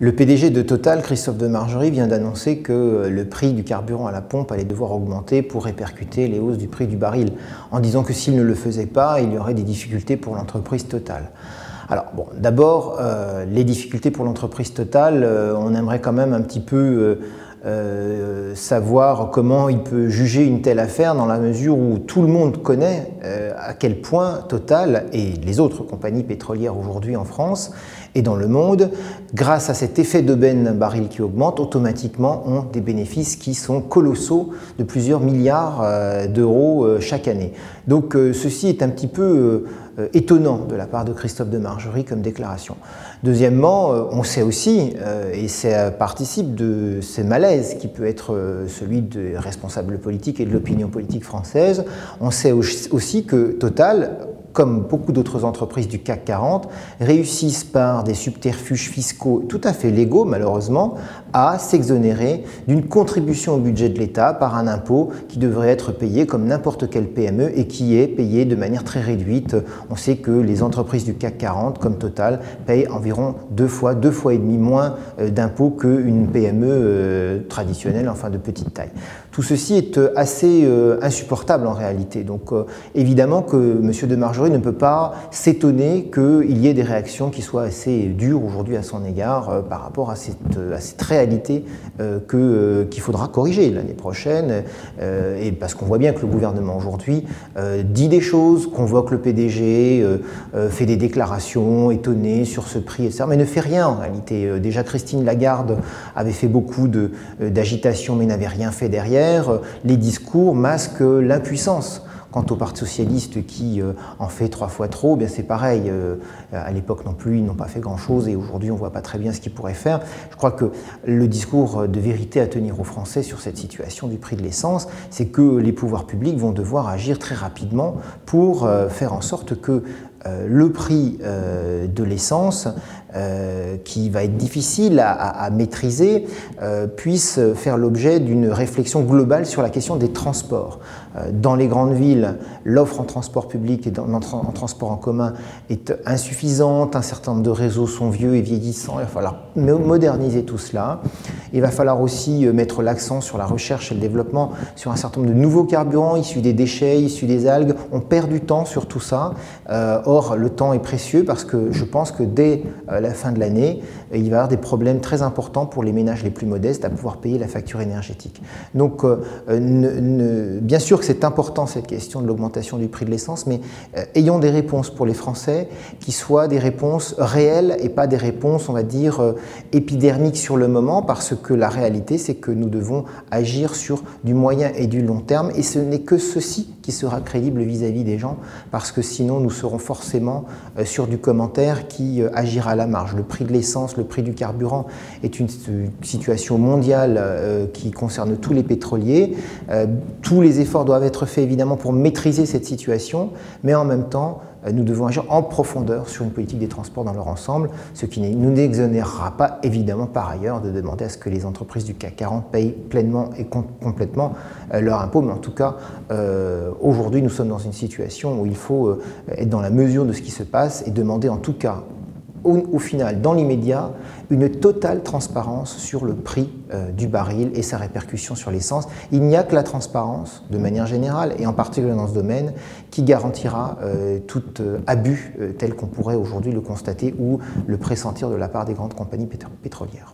Le PDG de Total, Christophe Demargerie, vient d'annoncer que le prix du carburant à la pompe allait devoir augmenter pour répercuter les hausses du prix du baril, en disant que s'il ne le faisait pas, il y aurait des difficultés pour l'entreprise Total. Alors bon, d'abord, les difficultés pour l'entreprise Total, on aimerait quand même un petit peu savoir comment il peut juger une telle affaire dans la mesure où tout le monde connaît à quel point Total et les autres compagnies pétrolières aujourd'hui en France et dans le monde, grâce à cet effet d'aubaine d'un baril qui augmente, automatiquement ont des bénéfices qui sont colossaux de plusieurs milliards d'euros chaque année. Donc ceci est un petit peu étonnant de la part de Christophe Demargerie comme déclaration. Deuxièmement, on sait aussi, et ça participe de ce malaise qui peut être celui des responsables politiques et de l'opinion politique française, on sait aussi que Total, comme beaucoup d'autres entreprises du CAC 40, réussissent par des subterfuges fiscaux tout à fait légaux, malheureusement, à s'exonérer d'une contribution au budget de l'État par un impôt qui devrait être payé comme n'importe quelle PME et qui est payé de manière très réduite. On sait que les entreprises du CAC 40, comme Total, payent environ deux fois et demi moins d'impôts qu'une PME traditionnelle, enfin de petite taille. Tout ceci est assez insupportable en réalité. Donc évidemment que M. Demargerie ne peut pas s'étonner qu'il y ait des réactions qui soient assez dures aujourd'hui à son égard par rapport à cette réalité qu'il faudra corriger l'année prochaine. Et parce qu'on voit bien que le gouvernement aujourd'hui dit des choses, convoque le PDG, fait des déclarations étonnées sur ce prix, etc. Mais ne fait rien en réalité. Déjà Christine Lagarde avait fait beaucoup d'agitation mais n'avait rien fait derrière. Les discours masquent l'impuissance. Quant au Parti socialiste qui en fait 3 fois trop, bien c'est pareil. À l'époque non plus, ils n'ont pas fait grand-chose et aujourd'hui on ne voit pas très bien ce qu'ils pourraient faire. Je crois que le discours de vérité à tenir aux Français sur cette situation du prix de l'essence, c'est que les pouvoirs publics vont devoir agir très rapidement pour faire en sorte que le prix de l'essence, qui va être difficile à maîtriser, puisse faire l'objet d'une réflexion globale sur la question des transports. Dans les grandes villes, l'offre en transport public et en transport en commun est insuffisante, un certain nombre de réseaux sont vieux et vieillissants, il va falloir moderniser tout cela. Il va falloir aussi mettre l'accent sur la recherche et le développement, sur un certain nombre de nouveaux carburants issus des déchets, issus des algues. On perd du temps sur tout ça. Or, le temps est précieux parce que je pense que dès la fin de l'année, il va y avoir des problèmes très importants pour les ménages les plus modestes à pouvoir payer la facture énergétique. Donc, bien sûr que c'est important cette question de l'augmentation du prix de l'essence, mais ayons des réponses pour les Français qui soient des réponses réelles et pas des réponses, on va dire, épidermiques sur le moment, parce que la réalité, c'est que nous devons agir sur du moyen et du long terme, et ce n'est que ceci qui sera crédible vis-à-vis des gens, parce que sinon nous serons forcément sur du commentaire qui agira à la marge. Le prix de l'essence, le prix du carburant est une situation mondiale qui concerne tous les pétroliers. Tous les efforts doivent être faits évidemment pour maîtriser cette situation, mais en même temps, nous devons agir en profondeur sur une politique des transports dans leur ensemble, ce qui ne nous exonérera pas évidemment par ailleurs de demander à ce que les entreprises du CAC 40 payent pleinement et complètement leurs impôts. Mais en tout cas, aujourd'hui, nous sommes dans une situation où il faut être dans la mesure de ce qui se passe et demander en tout cas, au final, dans l'immédiat, une totale transparence sur le prix du baril et sa répercussion sur l'essence. Il n'y a que la transparence, de manière générale, et en particulier dans ce domaine, qui garantira tout abus tel qu'on pourrait aujourd'hui le constater ou le pressentir de la part des grandes compagnies pétrolières.